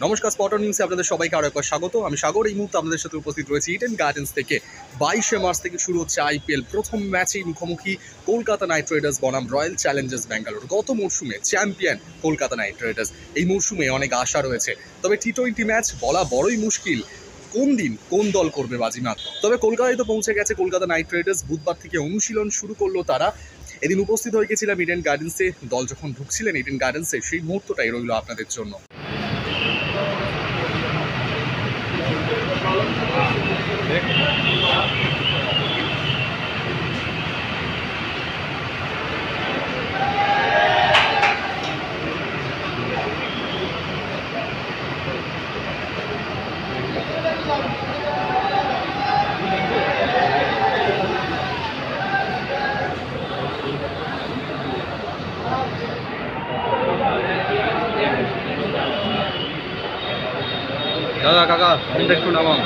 নমস্কার, স্পটার নিউজে আপনাদের সবাইকে আরও একবার স্বাগত। আমি সাগর। এই মুহূর্তে আপনাদের সাথে উপস্থিত রয়েছি ইডেন গার্ডেন্স থেকে। 22শে মার্চ থেকে শুরু হচ্ছে আইপিএল। প্রথম ম্যাচেই মুখোমুখি কলকাতা নাইট রাইডার্স বনাম রয়্যাল চ্যালেঞ্জার্স ব্যাঙ্গালোর। গত মরশুমে চ্যাম্পিয়ন কলকাতা নাইট রাইডার্স। এই মরশুমে অনেক আশা রয়েছে, তবে টি-20 ম্যাচ বলা বড়ই মুশকিল কোন দিন কোন দল করবে বাজিমাত। তবে কলকাতায় তো পৌঁছে গেছে কলকাতা নাইট রাইডার্স। বুধবার থেকে অনুশীলন শুরু করলো তারা। এদিন উপস্থিত হয়ে গেছিলাম ইডেন গার্ডেন্সে। দল যখন ঢুকছিলেন ইডেন গার্ডেন্সে, সেই মুহূর্তটাই রইল আপনাদের জন্য। দাদা কাকা ফোনটা একটু নামাও।